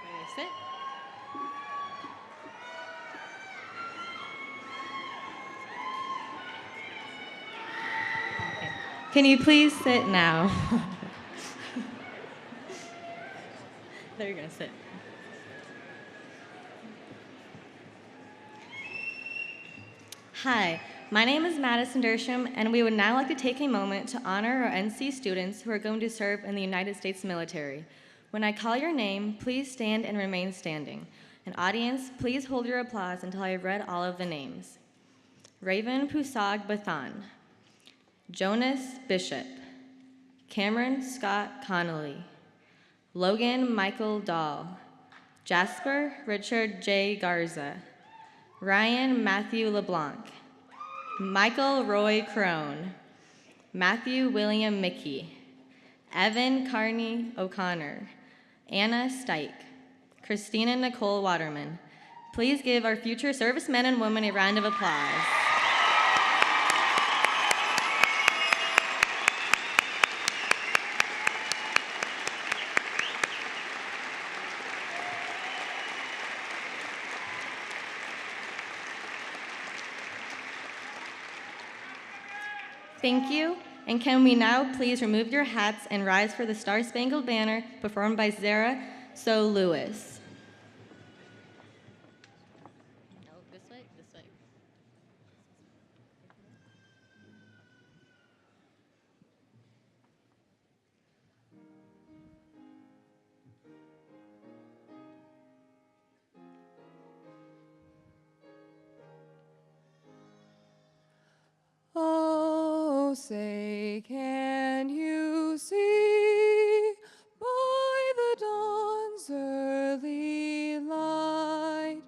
Ready to sit? Okay. Can you please sit now? There you're going to sit. Hi, my name is Madison Dersham, and we would now like to take a moment to honor our NC students who are going to serve in the United States military. When I call your name, please stand and remain standing. And audience, please hold your applause until I have read all of the names. Raven Pusag Bathan, Jonas Bishop, Cameron Scott Connolly, Logan Michael Dahl, Jasper Richard J. Garza, Ryan Matthew LeBlanc, Michael Roy Crone, Matthew William Mickey, Evan Carney O'Connor, Anna Stike, Christina Nicole Waterman. Please give our future servicemen and women a round of applause. Thank you, and can we now please remove your hats and rise for the Star-Spangled Banner performed by Zara So Lewis. No, this way, this way. Oh, say, can you see by the dawn's early light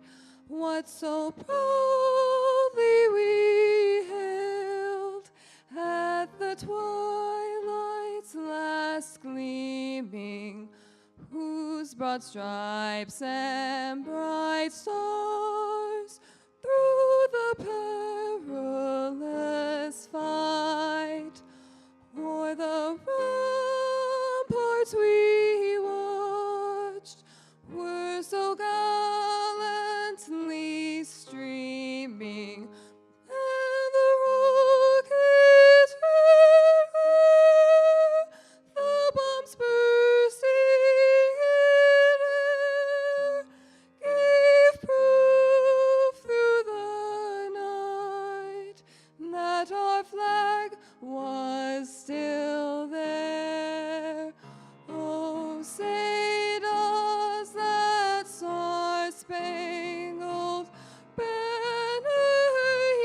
what so proudly we hailed at the twilight's last gleaming, whose broad stripes and bright stars through the perilous fight o'er the ramparts we watched were so gallantly streaming, and the rocket's red glare, the bombs bursting in air, gave proof through the night that our flag was still there. Oh, say does that star-spangled banner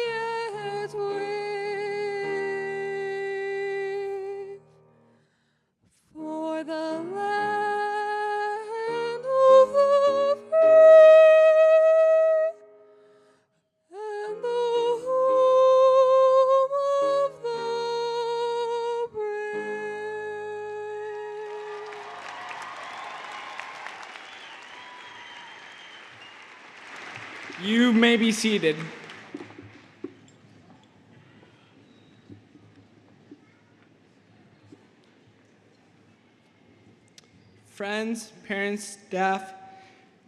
yet wave for the land of the free and the home of the brave? You may be seated. Friends, parents, staff,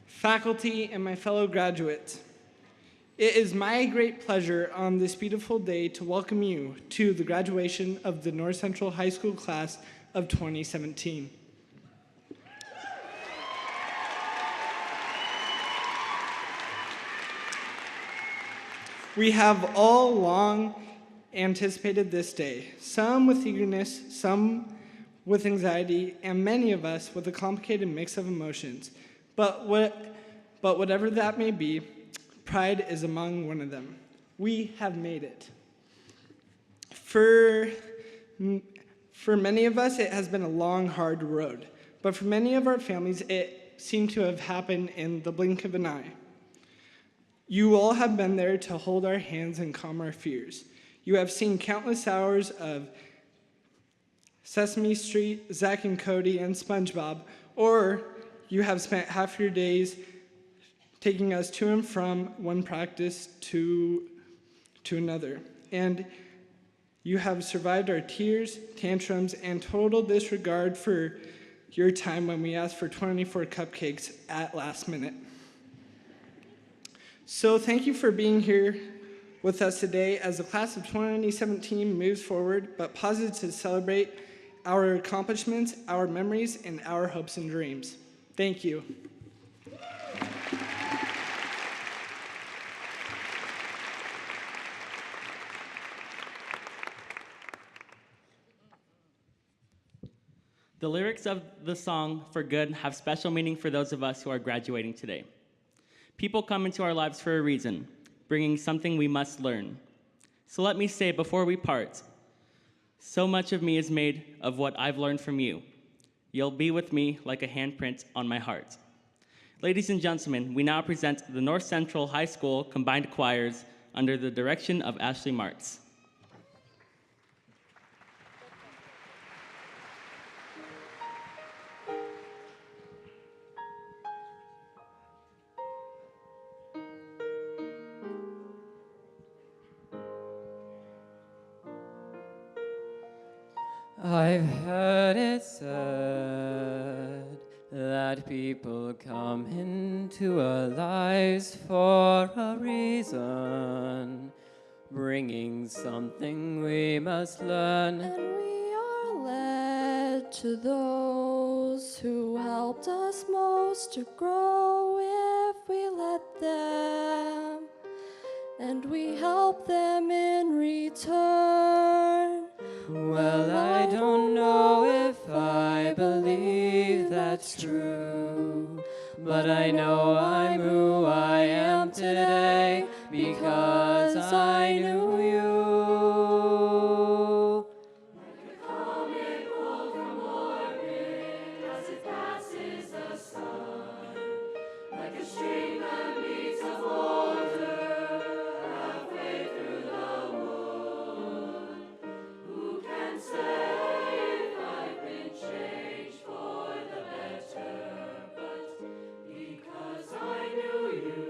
faculty, and my fellow graduates, it is my great pleasure on this beautiful day to welcome you to the graduation of the North Central High School class of 2017. We have all long anticipated this day, some with eagerness, some with anxiety, and many of us with a complicated mix of emotions. But whatever that may be, pride is among one of them. We have made it. For many of us, it has been a long, hard road. But for many of our families, it seemed to have happened in the blink of an eye. You all have been there to hold our hands and calm our fears. You have seen countless hours of Sesame Street, Zack and Cody, and SpongeBob, or you have spent half your days taking us to and from one practice to another. And you have survived our tears, tantrums, and total disregard for your time when we asked for 24 cupcakes at last minute. So thank you for being here with us today as the class of 2017 moves forward, but pauses to celebrate our accomplishments, our memories, and our hopes and dreams. Thank you. The lyrics of the song For Good have special meaning for those of us who are graduating today. People come into our lives for a reason, bringing something we must learn. So let me say before we part, so much of me is made of what I've learned from you. You'll be with me like a handprint on my heart. Ladies and gentlemen, we now present the North Central High School Combined Choirs under the direction of Ashley Marks. I've heard it said that people come into our lives for a reason, bringing something we must learn. And we are led to those who helped us most to grow if we let them, and we help them in return. Well, I don't know if I believe that's true, but I know I'm who I am today because I knew you. Like a comet pulled from orbit as it passes the sun, like a stream that meets a boulder halfway through the wood. Who can say if I've been changed for the better? But because I knew you,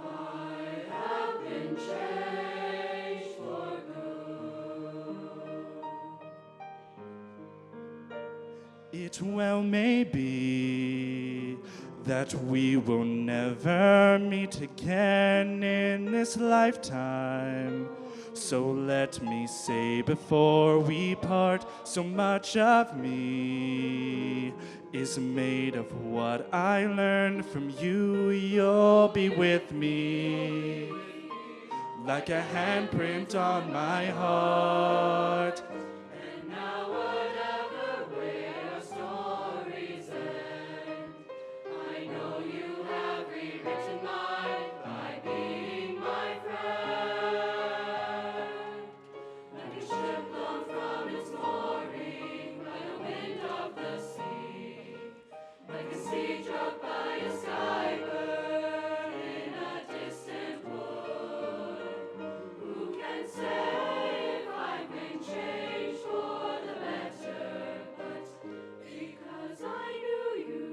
I have been changed for good. It well may be that we will never meet again in this lifetime. So let me say before we part, so much of me is made of what I learned from you. You'll be with me like a handprint on my heart. And now whatever way our stories end, I know you have rewritten mine by being my friend. Like a ship blown from its mooring by a wind of the sea, like a seed struck by a skybird in a distant wood. Who can say if I've been changed for the better? But because I knew you,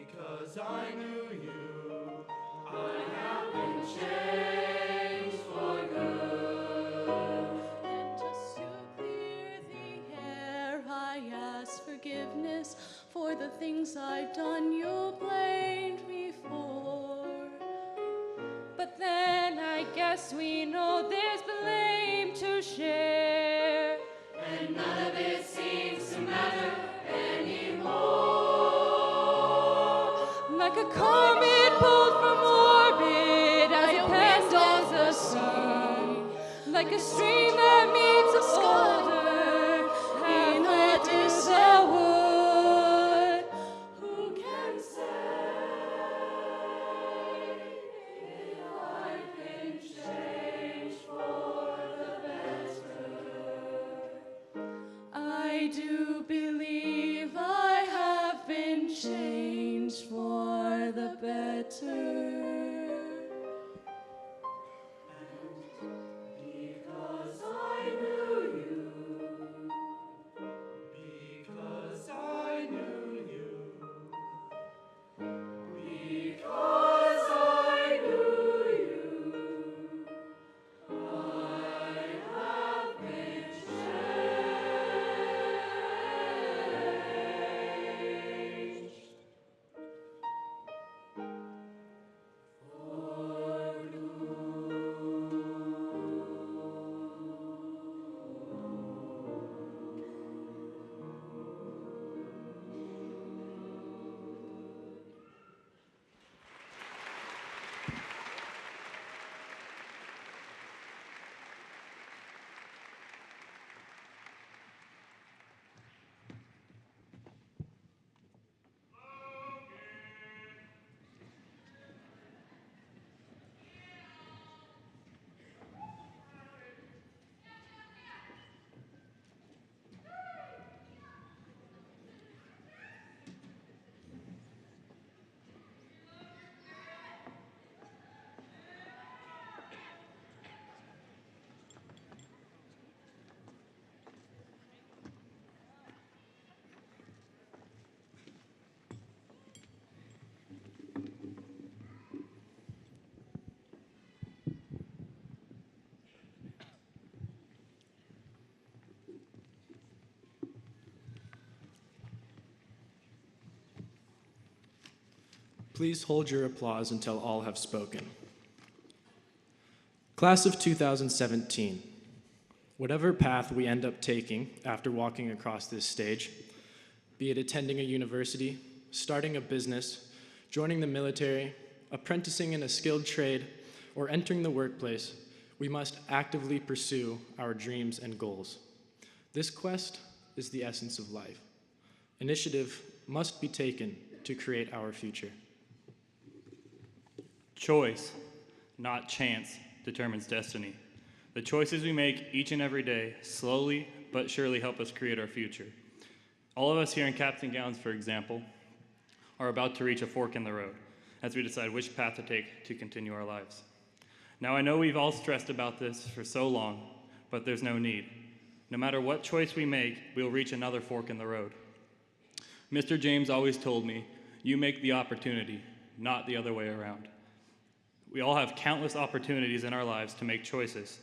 Because I knew you, I have been changed for good. And just to clear the air, I ask forgiveness for the things I've done you blamed me for. But then I guess we know there's blame to share. And none of it seems to matter anymore. Like a comet pulled from orbit as it passes the sea, like a stream that meets a boulder halfway through the wood. Who can say if I've been changed for the better? I do believe I have been changed for the better. Because I Please hold your applause until all have spoken. Class of 2017, whatever path we end up taking after walking across this stage, be it attending a university, starting a business, joining the military, apprenticing in a skilled trade, or entering the workplace, we must actively pursue our dreams and goals. This quest is the essence of life. Initiative must be taken to create our future. Choice, not chance, determines destiny. The choices we make each and every day slowly but surely help us create our future. All of us here in caps and gowns, for example, are about to reach a fork in the road as we decide which path to take to continue our lives. Now, I know we've all stressed about this for so long, but there's no need. No matter what choice we make, we'll reach another fork in the road. Mr. James always told me, you make the opportunity, not the other way around. We all have countless opportunities in our lives to make choices.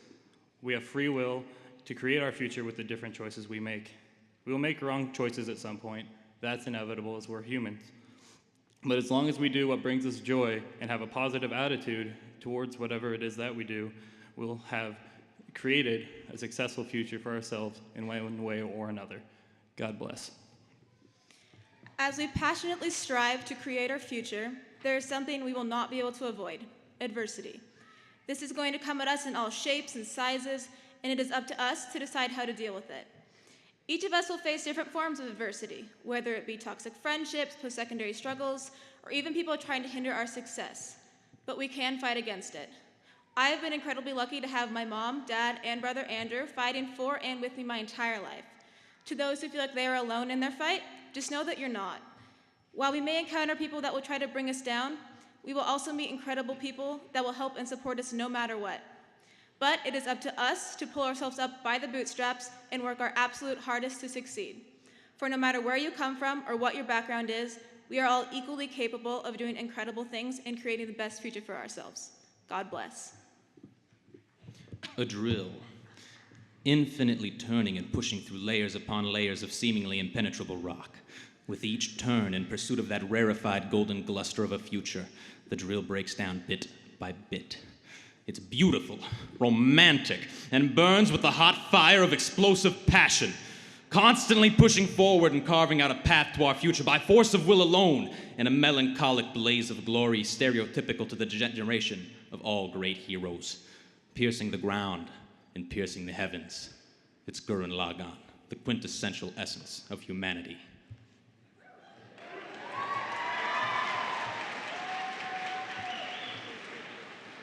We have free will to create our future with the different choices we make. We will make wrong choices at some point. That's inevitable as we're humans. But as long as we do what brings us joy and have a positive attitude towards whatever it is that we do, we'll have created a successful future for ourselves in one way or another. God bless. As we passionately strive to create our future, there is something we will not be able to avoid: adversity. This is going to come at us in all shapes and sizes, and it is up to us to decide how to deal with it. Each of us will face different forms of adversity, whether it be toxic friendships, post-secondary struggles, or even people trying to hinder our success. But we can fight against it. I have been incredibly lucky to have my mom, dad, and brother Andrew fighting for and with me my entire life. To those who feel like they are alone in their fight, just know that you're not. While we may encounter people that will try to bring us down, we will also meet incredible people that will help and support us no matter what. But it is up to us to pull ourselves up by the bootstraps and work our absolute hardest to succeed. For no matter where you come from or what your background is, we are all equally capable of doing incredible things and creating the best future for ourselves. God bless. A drill, infinitely turning and pushing through layers upon layers of seemingly impenetrable rock. With each turn in pursuit of that rarefied golden gluster of a future, the drill breaks down bit by bit. It's beautiful, romantic, and burns with the hot fire of explosive passion, constantly pushing forward and carving out a path to our future by force of will alone, in a melancholic blaze of glory stereotypical to the generation of all great heroes, piercing the ground and piercing the heavens. It's Gurren Lagann, the quintessential essence of humanity.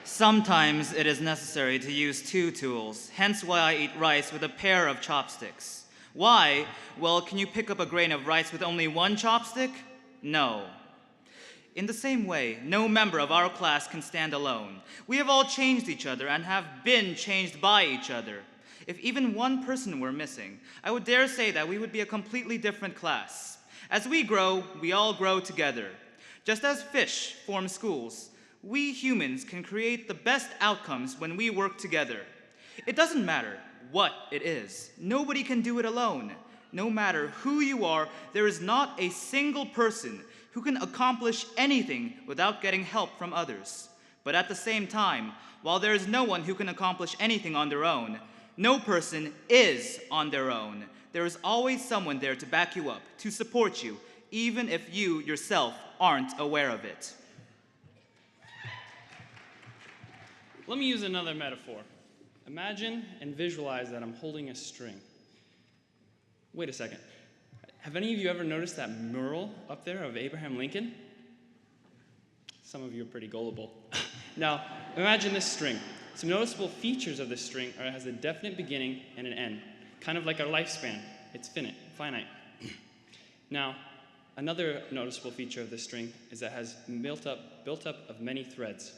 Sometimes it is necessary to use two tools, hence why I eat rice with a pair of chopsticks. Why? Well, can you pick up a grain of rice with only one chopstick? No. In the same way, no member of our class can stand alone. We have all changed each other and have been changed by each other. If even one person were missing, I would dare say that we would be a completely different class. As we grow, we all grow together. Just as fish form schools, we humans can create the best outcomes when we work together. It doesn't matter what it is. Nobody can do it alone. No matter who you are, there is not a single person who can accomplish anything without getting help from others. But at the same time, while there is no one who can accomplish anything on their own, no person is on their own. There is always someone there to back you up, to support you, even if you yourself aren't aware of it. Let me use another metaphor. Imagine and visualize that I'm holding a string. Wait a second. Have any of you ever noticed that mural up there of Abraham Lincoln? Some of you are pretty gullible. Now, imagine this string. Some noticeable features of this string are it has a definite beginning and an end, kind of like our lifespan. It's finite. Now, another noticeable feature of this string is that it has built up of many threads.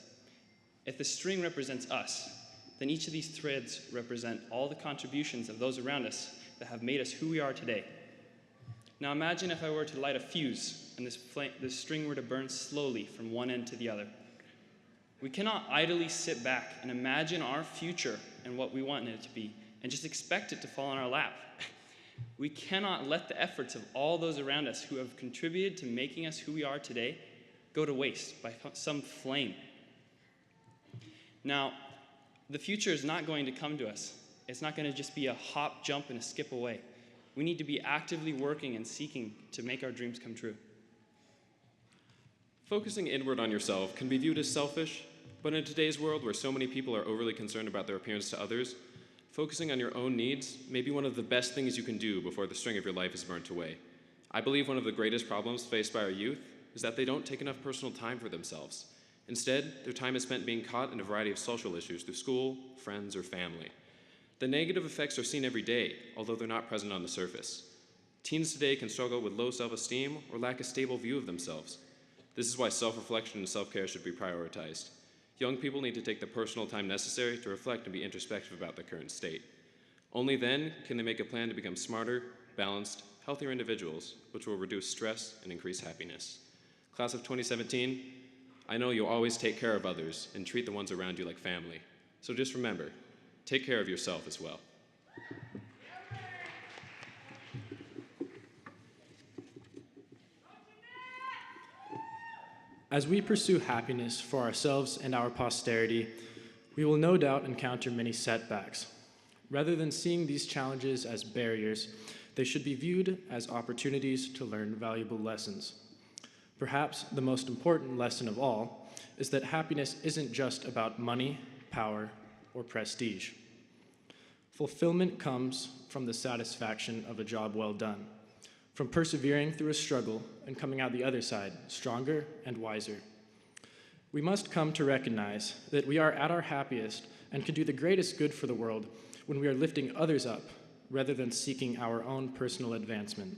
If the string represents us, then each of these threads represent all the contributions of those around us that have made us who we are today. Now imagine if I were to light a fuse and this string were to burn slowly from one end to the other. We cannot idly sit back and imagine our future and what we want it to be and just expect it to fall in our lap. We cannot let the efforts of all those around us who have contributed to making us who we are today go to waste by some flame. Now, the future is not going to come to us. It's not going to just be a hop, jump, and a skip away. We need to be actively working and seeking to make our dreams come true. Focusing inward on yourself can be viewed as selfish, but in today's world where so many people are overly concerned about their appearance to others, focusing on your own needs may be one of the best things you can do before the string of your life is burnt away. I believe one of the greatest problems faced by our youth is that they don't take enough personal time for themselves. Instead, their time is spent being caught in a variety of social issues through school, friends, or family. The negative effects are seen every day, although they're not present on the surface. Teens today can struggle with low self-esteem or lack a stable view of themselves. This is why self-reflection and self-care should be prioritized. Young people need to take the personal time necessary to reflect and be introspective about their current state. Only then can they make a plan to become smarter, balanced, healthier individuals, which will reduce stress and increase happiness. Class of 2017, I know you'll always take care of others and treat the ones around you like family. So just remember, take care of yourself as well. As we pursue happiness for ourselves and our posterity, we will no doubt encounter many setbacks. Rather than seeing these challenges as barriers, they should be viewed as opportunities to learn valuable lessons. Perhaps the most important lesson of all is that happiness isn't just about money, power, or prestige. Fulfillment comes from the satisfaction of a job well done, from persevering through a struggle and coming out the other side stronger and wiser. We must come to recognize that we are at our happiest and can do the greatest good for the world when we are lifting others up rather than seeking our own personal advancement.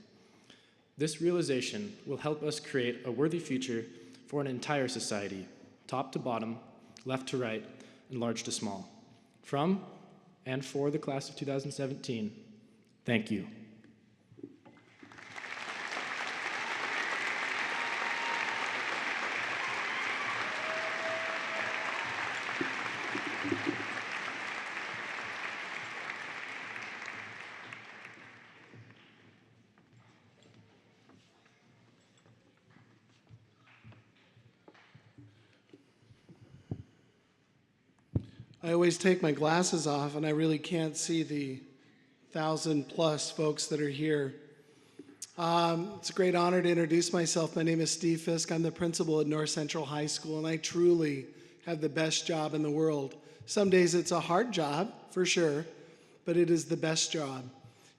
This realization will help us create a worthy future for an entire society, top to bottom, left to right, and large to small. From and for the class of 2017, thank you. I always take my glasses off and I really can't see the 1,000+ folks that are here. It's a great honor to introduce myself. My name is Steve Fisk. I'm the principal at North Central High School, and I truly have the best job in the world. Some days it's a hard job, for sure, but it is the best job.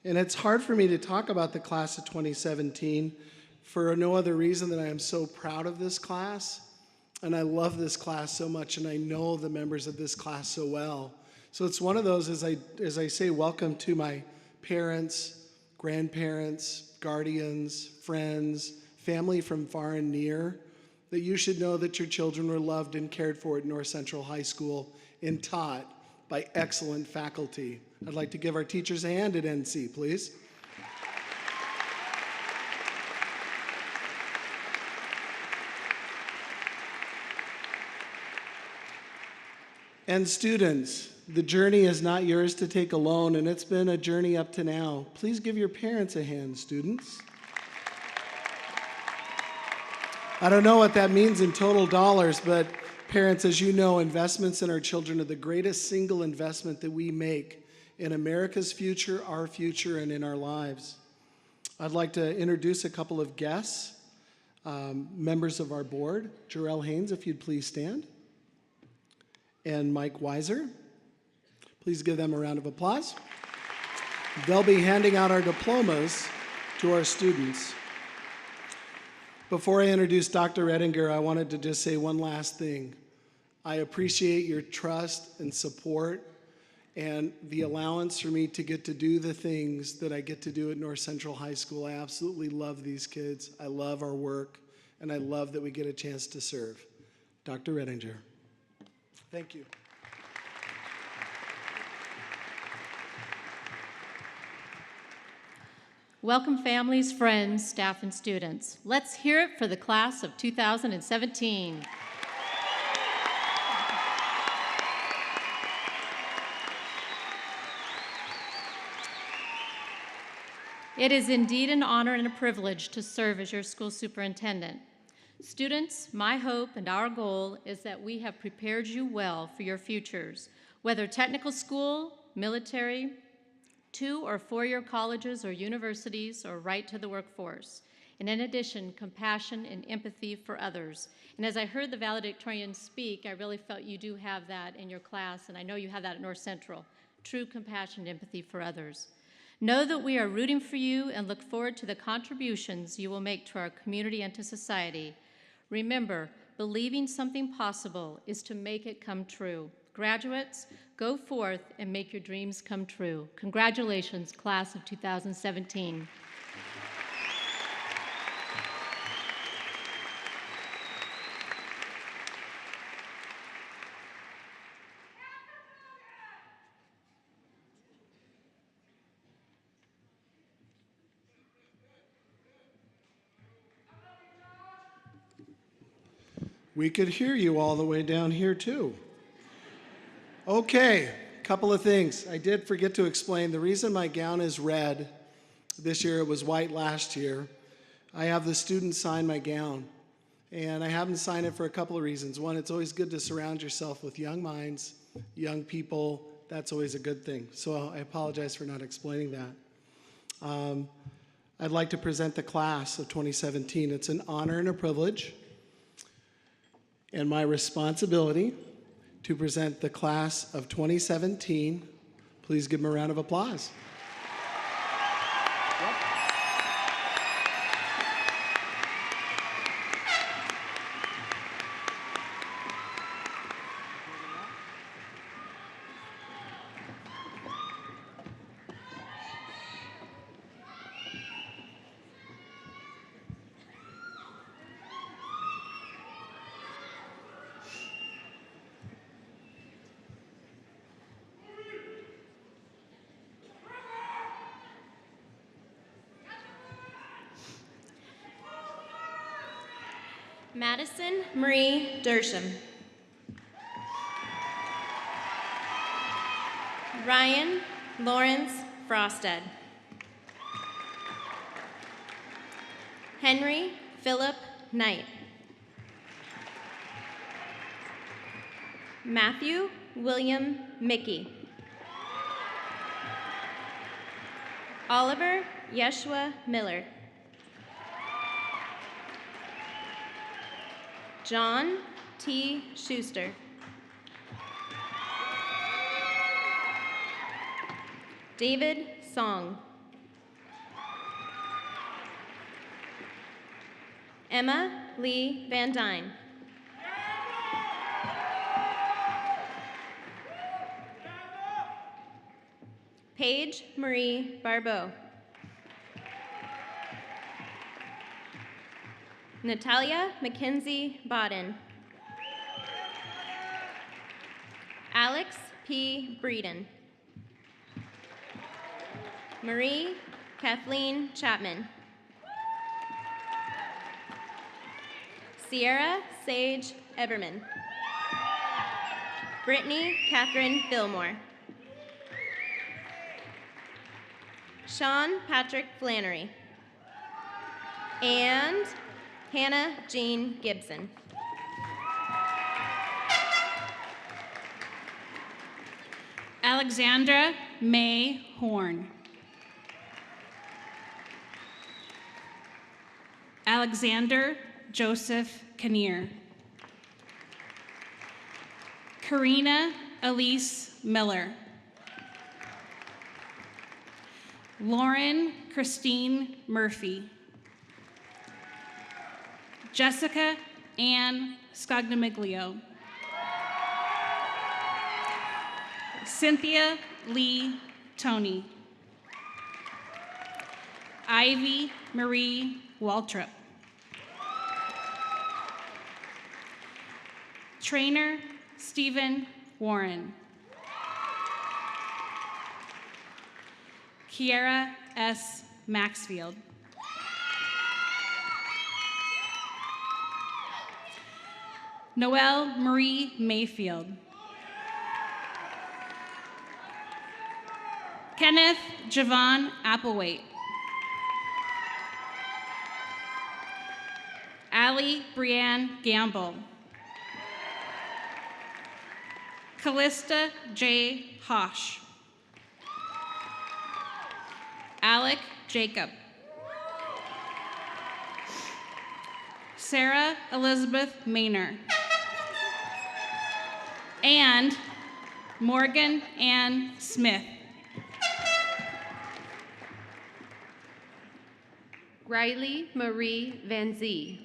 And it's hard for me to talk about the class of 2017 for no other reason than I am so proud of this class. And I love this class so much, and I know the members of this class so well. So it's one of those, as I say, welcome to my parents, grandparents, guardians, friends, family from far and near, that you should know that your children were loved and cared for at North Central High School and taught by excellent faculty. I'd like to give our teachers a hand at NC, please. And students, the journey is not yours to take alone, and it's been a journey up to now. Please give your parents a hand, students. I don't know what that means in total dollars, but parents, as you know, investments in our children are the greatest single investment that we make in America's future, our future, and in our lives. I'd like to introduce a couple of guests, members of our board. Jarrell Haynes, if you'd please stand. And Mike Weiser. Please give them a round of applause. They'll be handing out our diplomas to our students. Before I introduce Dr. Redinger, I wanted to just say one last thing. I appreciate your trust and support and the allowance for me to get to do the things that I get to do at North Central High School. I absolutely love these kids. I love our work, and I love that we get a chance to serve. Dr. Redinger. Thank you. Welcome families, friends, staff, and students. Let's hear it for the class of 2017. It is indeed an honor and a privilege to serve as your school superintendent. Students, my hope and our goal is that we have prepared you well for your futures, whether technical school, military, 2- or 4-year colleges or universities, or right to the workforce. And in addition, compassion and empathy for others. And as I heard the valedictorian speak, I really felt you do have that in your class, and I know you have that at North Central, true compassion and empathy for others. Know that we are rooting for you and look forward to the contributions you will make to our community and to society. Remember, believing something possible is to make it come true. Graduates, go forth and make your dreams come true. Congratulations, class of 2017. We could hear you all the way down here, too. Okay, couple of things. I did forget to explain the reason my gown is red. This year it was white last year. I have the students sign my gown, and I have them sign it for a couple of reasons. One, it's always good to surround yourself with young minds, young people. That's always a good thing. So I apologize for not explaining that. I'd like to present the class of 2017. It's an honor and a privilege, and my responsibility to present the class of 2017. Please give them a round of applause. Madison Marie Dersham. Ryan Lawrence Frosted. Henry Philip Knight. Matthew William Mickey. Oliver Yeshua Miller. John T. Schuster. David Song. Emma Lee Van Dyne. Paige Marie Barbeau. Natalia Mackenzie Bodden. Alex P. Breeden. Marie Kathleen Chapman. Sierra Sage Everman. Brittany Catherine Fillmore. Sean Patrick Flannery. And Hannah Jean Gibson. Alexandra May Horn. Alexander Joseph Kinnear. Karina Elise Miller. Lauren Christine Murphy. Jessica Ann Scognamiglio. Cynthia Lee Toney. Ivy Marie Waltrip. Trainer Stephen Warren. Kiara S. Maxfield. Noelle Marie Mayfield. Kenneth Javon Applewhite. Allie Brianne Gamble. Callista J. Hosh. Alec Jacob. Sarah Elizabeth Maynor. And Morgan Ann Smith. Riley Marie Van Zee.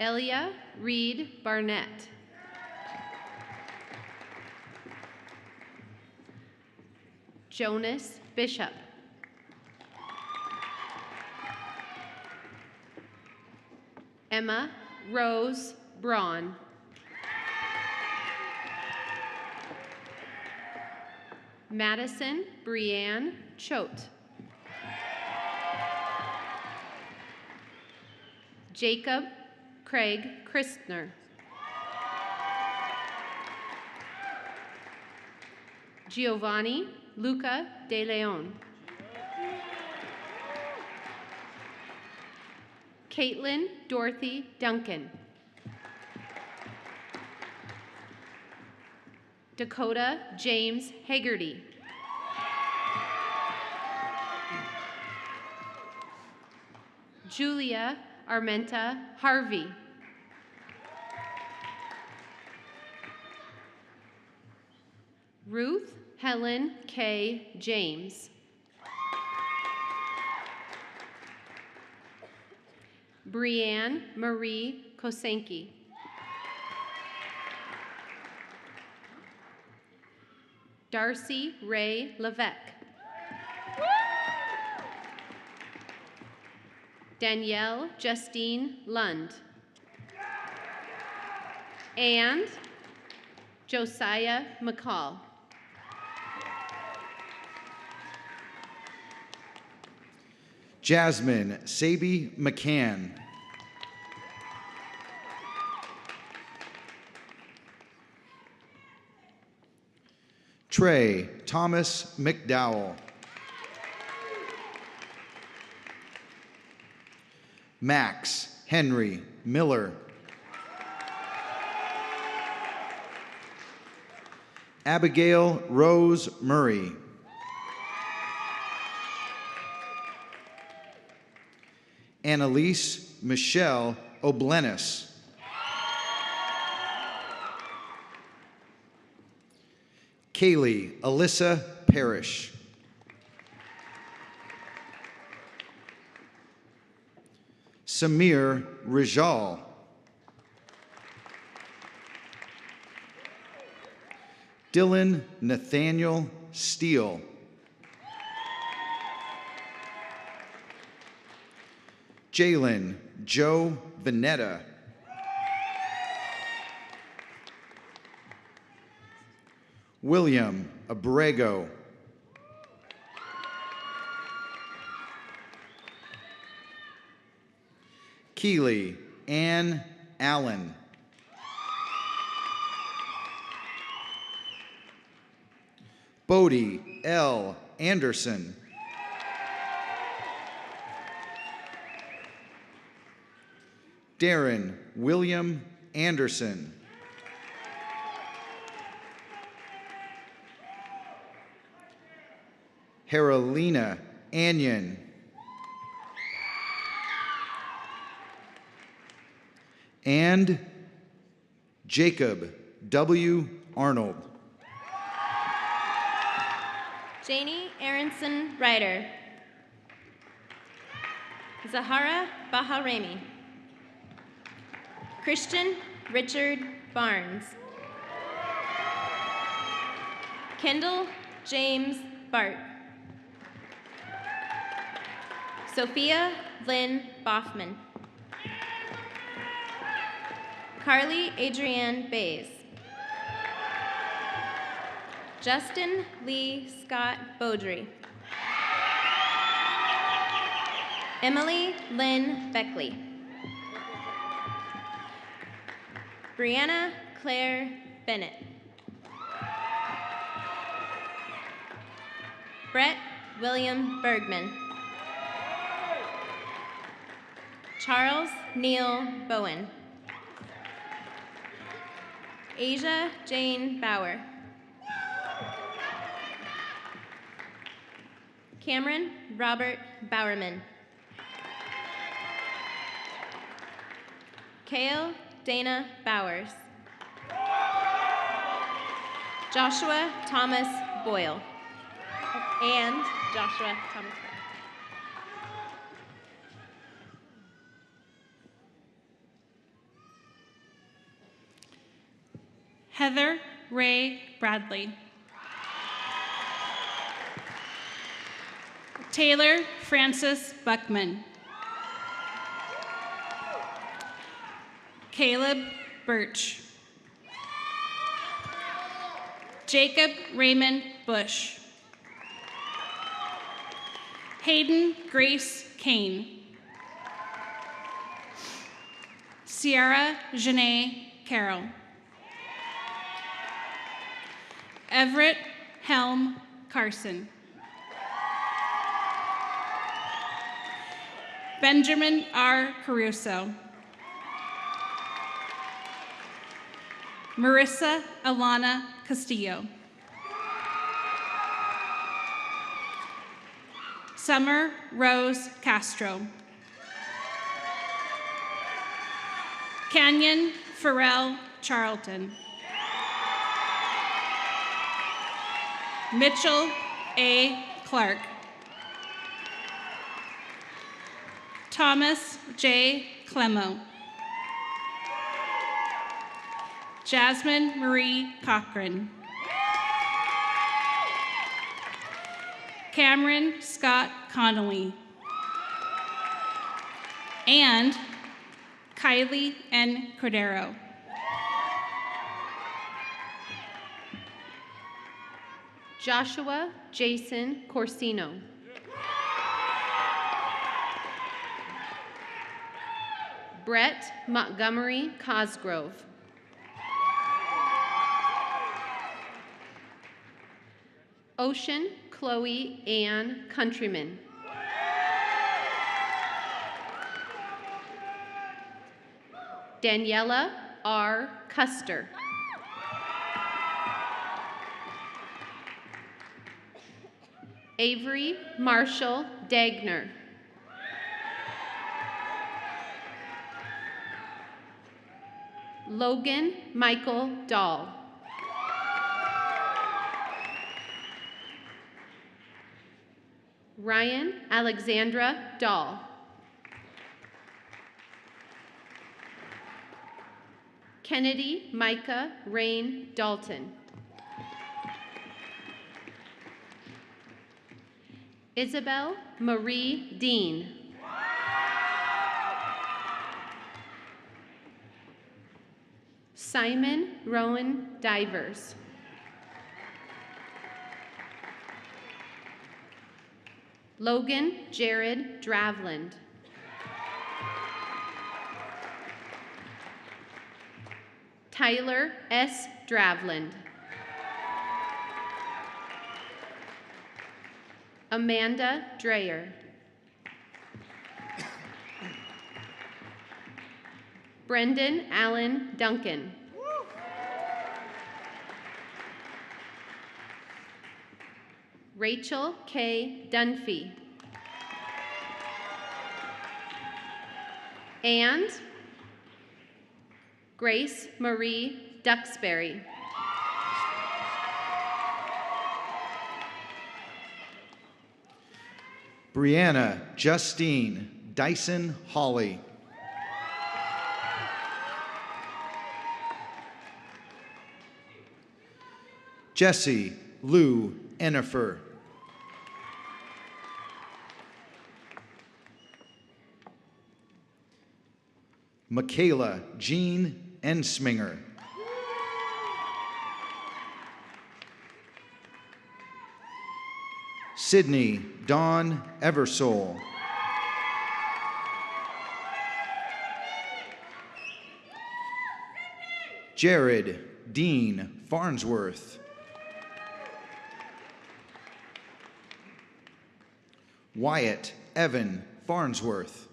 Elia Reed Barnett. Jonas Bishop. Emma Rose Braun. Madison Brianne Choate. Jacob Craig Christner. Giovanni Luca De Leon. Caitlin Dorothy Duncan. Dakota James Haggerty. Julia Armenta Harvey. Ruth Helen K. James. Brianne Marie Kosenki. Darcy Ray Levesque. Danielle Justine Lund. And Josiah McCall. Jasmine Sabi McCann. Trey Thomas McDowell. Max Henry Miller. Abigail Rose Murray. Annalise Michelle Oblenis. Kaylee Alyssa Parrish. Samir Rijal. Dylan Nathaniel Steele. Jalen Joe Veneta. William Abrego. Keeley Ann Allen. Bodie L. Anderson. Darren William Anderson. Carolina Anyon. And Jacob W. Arnold. Janie Aronson Ryder. Zahara Baharemi. Christian Richard Barnes. Kendall James Bart. Sophia Lynn Boffman. Carly Adrienne Bays. Justin Lee Scott Beaudry. Emily Lynn Beckley. Brianna Claire Bennett. Brett William Bergman. Charles Neil Bowen. Asia Jane Bauer. Cameron Robert Bowerman. Kale Dana Bowers. Joshua Thomas Boyle. And Joshua Thomas Boyle. Heather Ray Bradley. Taylor Francis Buckman. Caleb Birch. Jacob Raymond Bush. Hayden Grace Kane. Sierra Janae Carroll. Everett Helm Carson. Benjamin R. Caruso. Marissa Alana Castillo. Summer Rose Castro. Canyon Farrell Charlton. Mitchell A. Clark. Thomas J. Clemo. Jasmine Marie Cochran. Cameron Scott Connolly. And Kylie N. Cordero. Joshua Jason Corsino. Brett Montgomery Cosgrove. Ocean Chloe Ann Countryman. Daniela R. Custer. Avery Marshall Dagner. Logan Michael Dahl. Ryan Alexandra Dahl. Kennedy Micah Rain Dalton. Isabel Marie Dean. Simon Rowan Divers. Logan Jared Dravland. Tyler S. Dravland. Amanda Dreyer. Brendan Allen Duncan. Rachel K. Dunphy. And Grace Marie Duxbury. Brianna Justine Dyson Hawley. Jesse Lou Ennifer. Michaela Jean Ensminger. Sydney Dawn Eversole. Jared Dean Farnsworth. Wyatt Evan Farnsworth.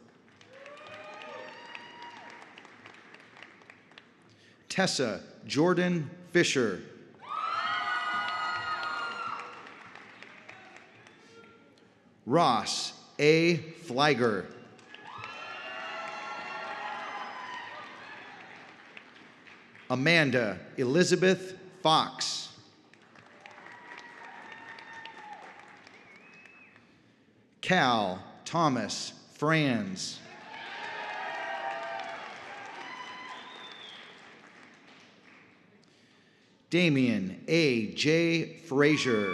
Tessa Jordan Fisher. Ross A. Flieger. Amanda Elizabeth Fox. Cal Thomas Franz. Damian A. J. Frazier.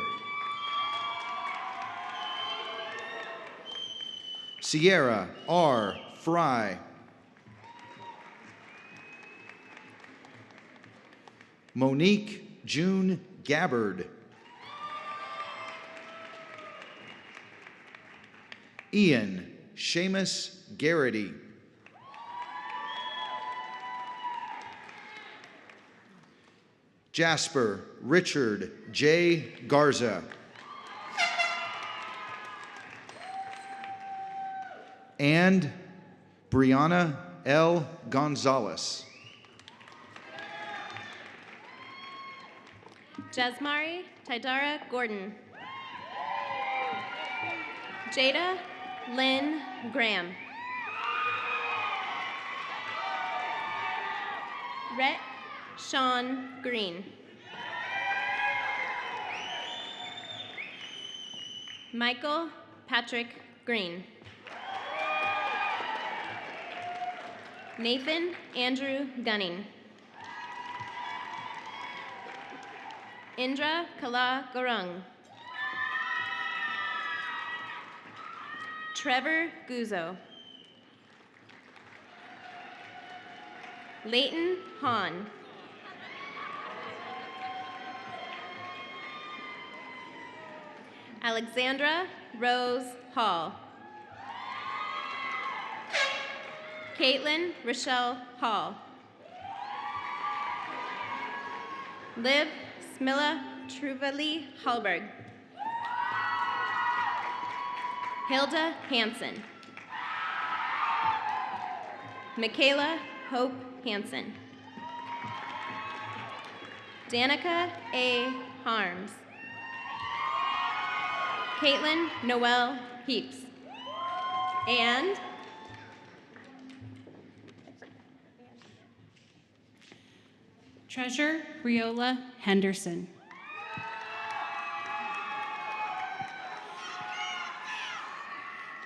Sierra R. Fry. Monique June Gabbard. Ian Seamus Garrity. Jasper Richard J. Garza. And Brianna L. Gonzalez. Jasmari Tidara Gordon. Jada Lynn Graham. Rhett Sean Green. Michael Patrick Green. Nathan Andrew Gunning. Indra Kala Gorung. Trevor Guzzo. Leighton Hahn. Alexandra Rose Hall. Caitlin Rochelle Hall. Liv Smilla Truvali Hallberg. Hilda Hansen. Michaela Hope Hansen. Danica A. Harms. Caitlin Noel Heaps. And Treasure Riola Henderson.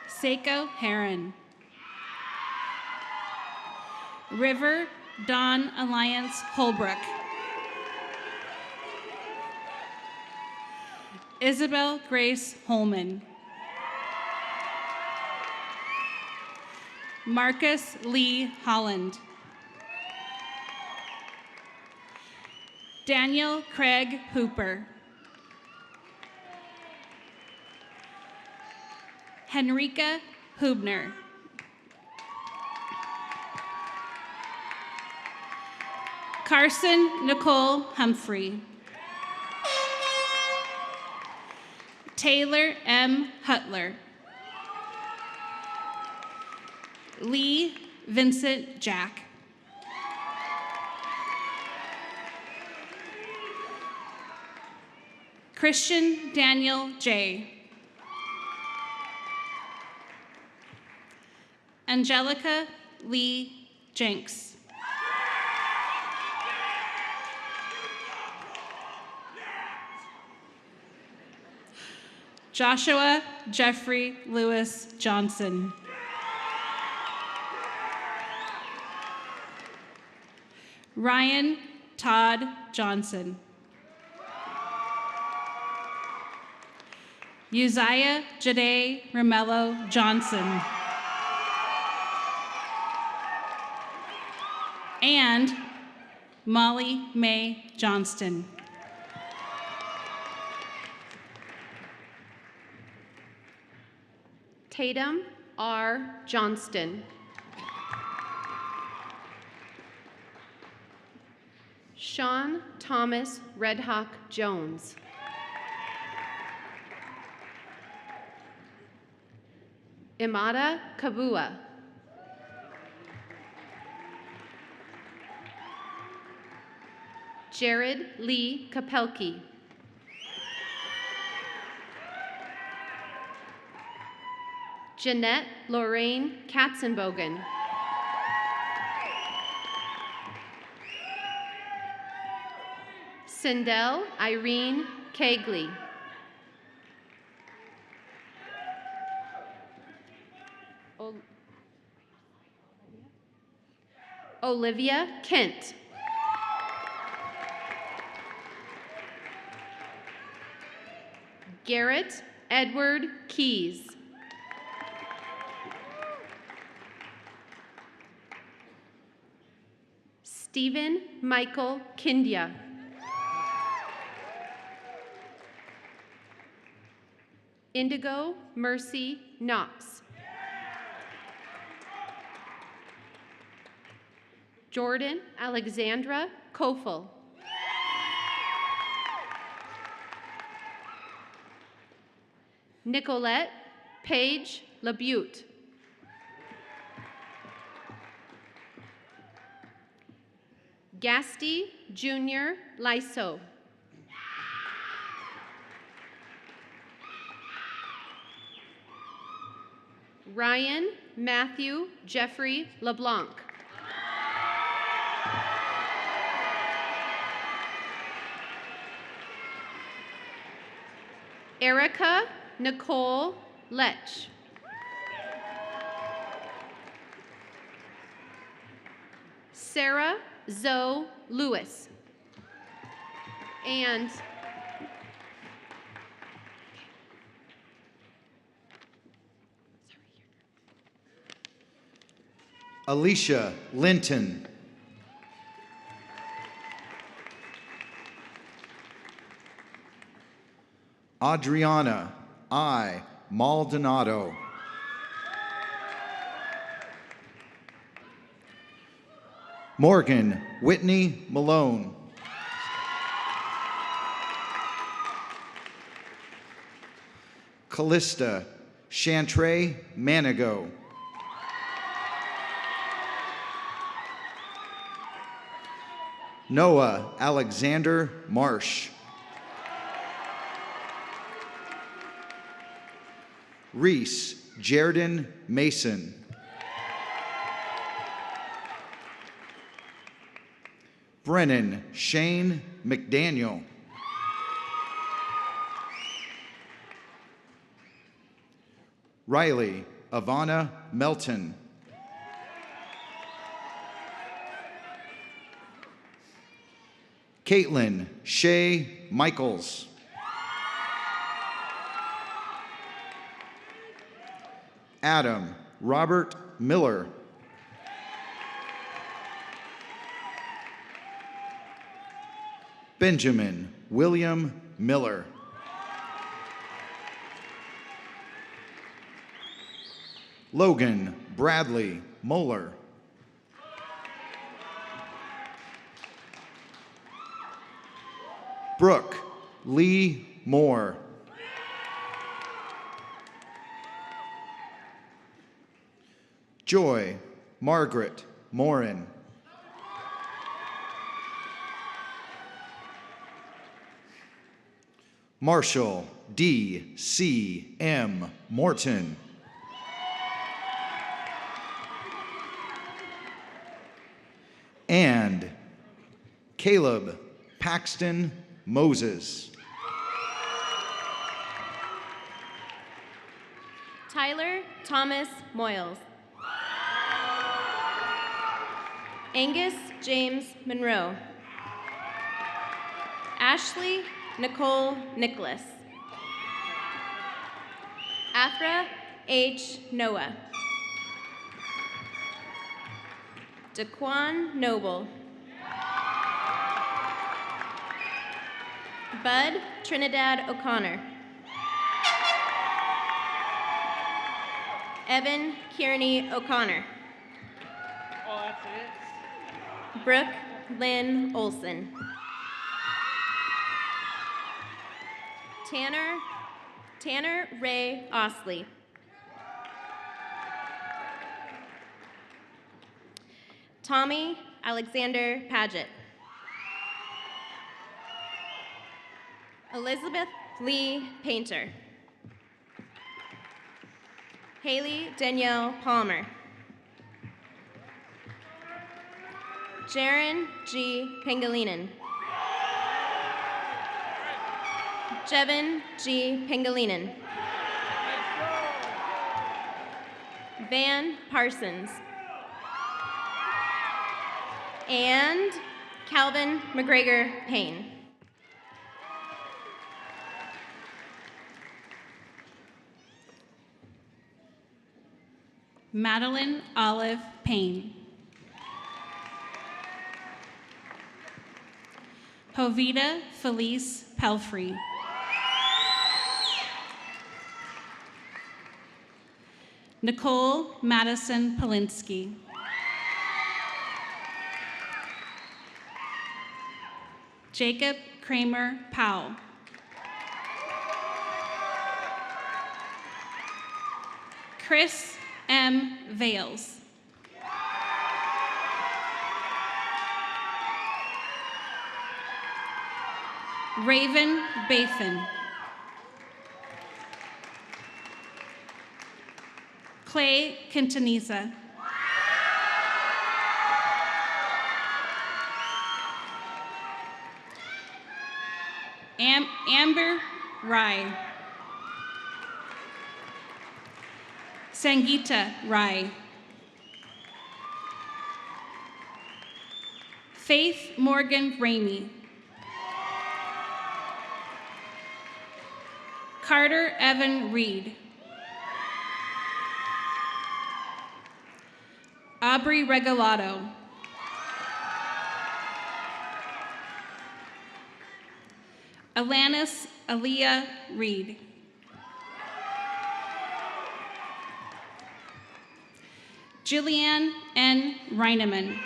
Seiko Heron. River Dawn Alliance Holbrook. Isabel Grace Holman. Marcus Lee Holland. Daniel Craig Hooper. Henrika Hubner. Carson Nicole Humphrey. Taylor M. Hutler. Lee Vincent Jack. Christian Daniel J. Angelica Lee Jenks. Joshua Jeffrey Lewis Johnson. Ryan Todd Johnson. Uzziah Jade Romello Johnson. And Molly Mae Johnston. Tatum R. Johnston. Sean Thomas Redhawk Jones. Imada Kabua. Jared Lee Kapelke. Jeanette Lorraine Katzenbogen. Sindel Irene Kegley. Olivia Kent. Garrett Edward Keys. Stephen Michael Kindia. Indigo Mercy Knox. Jordan Alexandra Kofel. Nicolette Paige Labute. Gasty Jr. Lyso. Ryan Matthew Jeffrey LeBlanc. Erica Nicole Lech. Sarah Zoe Lewis. And Alicia Linton. Adriana I. Maldonado. Morgan Whitney Malone. Callista Chantray Manigo. Noah Alexander Marsh. Reese Jerden Mason. Brennan Shane McDaniel. Riley Ivana Melton. Caitlin Shay Michaels. Adam Robert Miller. Benjamin William Miller. Logan Bradley Moeller. Brooke Lee Moore. Joy Margaret Morin. Marshall D. C. M. Morton. And Caleb Paxton Moses. Tyler Thomas Moyles. Angus James Monroe. Ashley Nicole Nicholas. Afra H. Noah. Daquan Noble. Bud Trinidad O'Connor. Evan Kearney O'Connor. Oh, that's it? Brooke Lynn Olson. Tanner Ray Osley. Tommy Alexander Paget. Elizabeth Lee Painter. Haley Danielle Palmer. Jaron G. Pangilinan. Jevin G. Pangilinan. Van Parsons. And Calvin McGregor Payne. Madeline Olive Payne. Jovita Felice Pelfrey. Nicole Madison Polinsky. Jacob Kramer Powell. Chris M. Vales. Raven Bathan. Clay Quintanilla. Amber Rai. Sangeeta Rai. Faith Morgan Ramey. Carter Evan Reed. Aubrey Regalado. Alanis Aaliyah Reed. Jillian N. Reineman.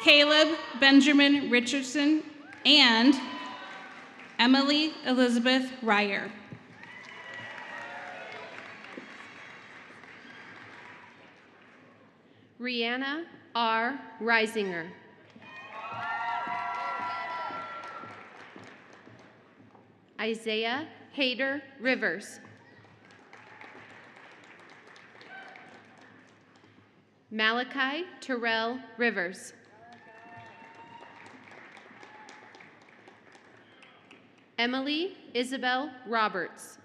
Caleb Benjamin Richardson and Emily Elizabeth Ryer. Rihanna R. Reisinger. Isaiah Hayder Rivers. Malachi Terrell Rivers. Emily Isabel Roberts.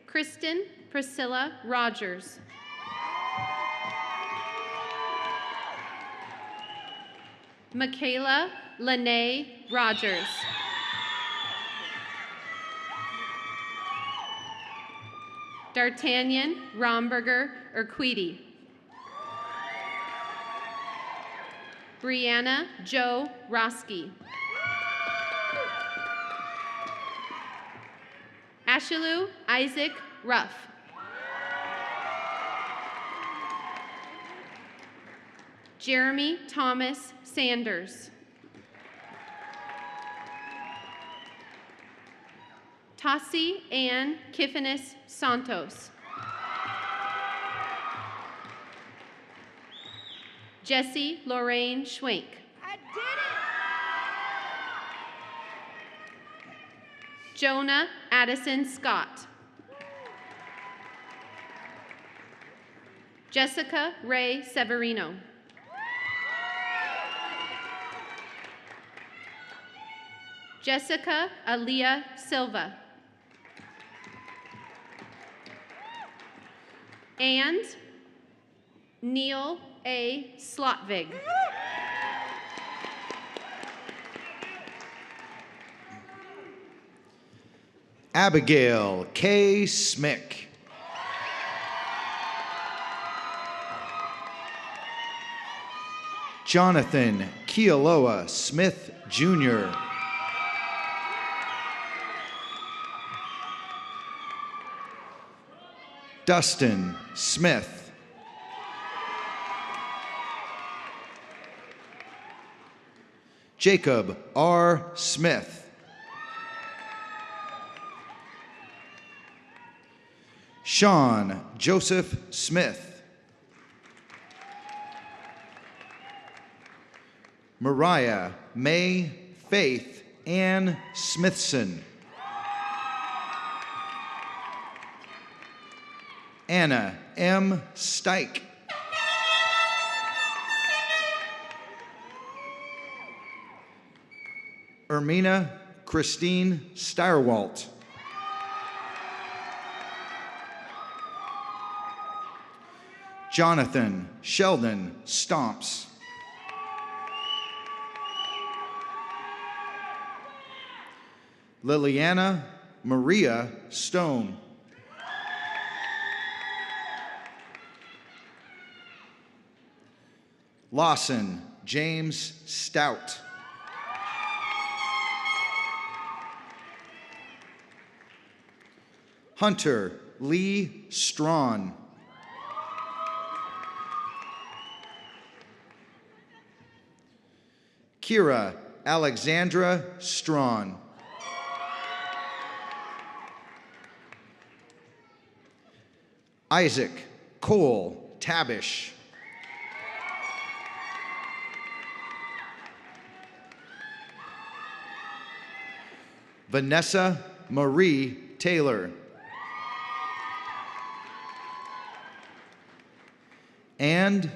Kristen Priscilla Rogers. Michaela Lene Rogers. D'Artagnan Romberger Urquidi. Brianna Jo Roski. Ashilu Isaac Ruff. Jeremy Thomas Sanders. Tassi Ann Kiffinis Santos. Jessie Lorraine Schwenk. I did it! Jonah Addison Scott. Jessica Ray Severino. Jessica Aaliyah Silva. And Neil A. Slotvig. Abigail K. Smick. Jonathan Kealoha Smith, Jr. Dustin Smith. Jacob R. Smith. Sean Joseph Smith. Mariah May Faith Ann Smithson. Anna M. Stike. Ermina Christine Steyerwalt. Jonathan Sheldon Stomps. Liliana Maria Stone. Lawson James Stout. Hunter Lee Strawn. Kira Alexandra Strawn. Isaac Cole Tabish. Vanessa Marie Taylor. And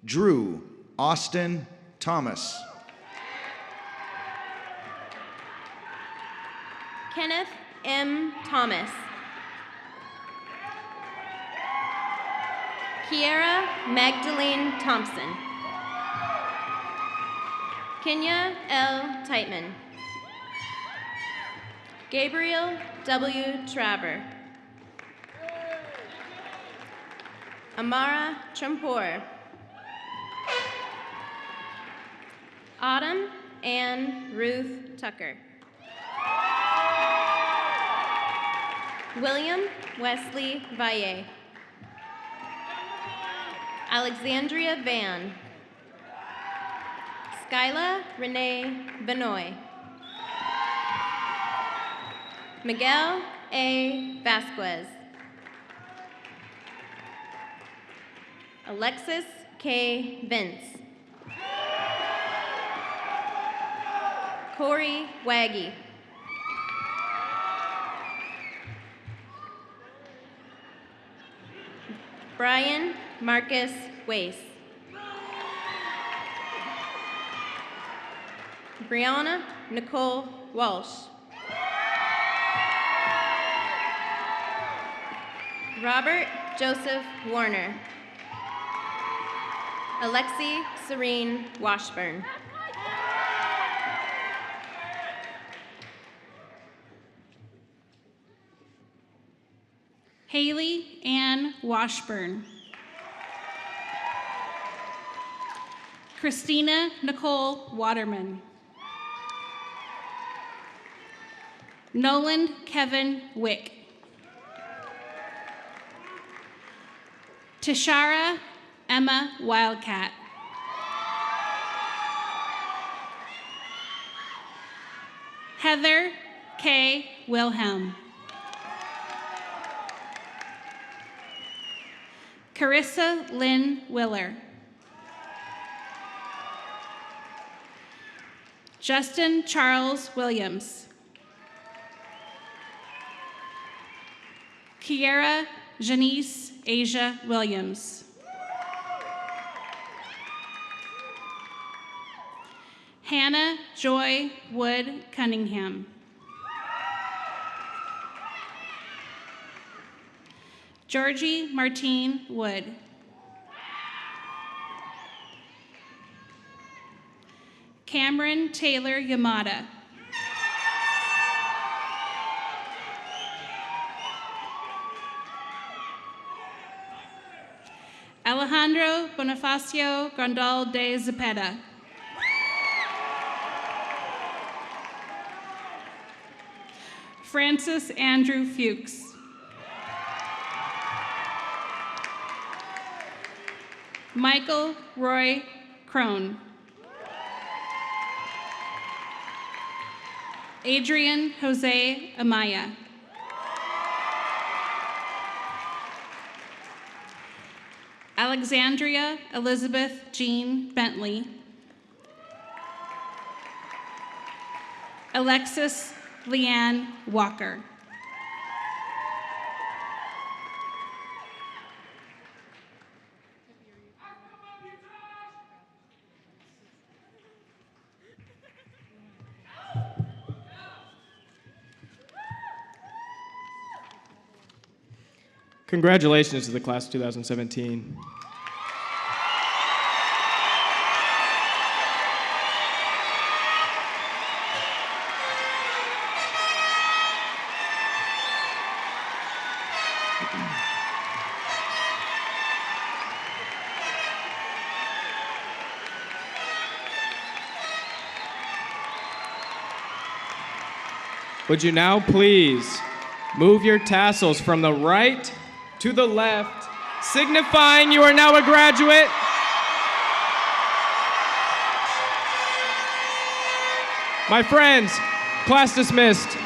Drew Austin Thomas. Kenneth M. Thomas. Kiera Magdalene Thompson. Kenya L. Teitman. Gabriel W. Traver. Amara Trumpor. Autumn Ann Ruth Tucker. William Wesley Valle. Alexandria Van. Skyla Renee Benoit. Miguel A. Vasquez. Alexis K. Vince. Corey Waggy. Brian Marcus Wace. Brianna Nicole Walsh. Robert Joseph Warner. Alexi Serene Washburn. Haley Ann Washburn. Christina Nicole Waterman. Nolan Kevin Wick. Tashara Emma Wildcat. Heather K. Wilhelm. Carissa Lynn Willer. Justin Charles Williams. Kiera Janice Asia Williams. Hannah Joy Wood Cunningham. Georgie Martine Wood. Cameron Taylor Yamada. Alejandro Bonifacio Grandal de Zepeda. Francis Andrew Fuchs. Michael Roy Crone. Adrian Jose Amaya. Alexandria Elizabeth Jean Bentley. Alexis Leanne Walker. Congratulations to the class of 2017. Would you now please move your tassels from the right to the left, signifying you are now a graduate? My friends, class dismissed.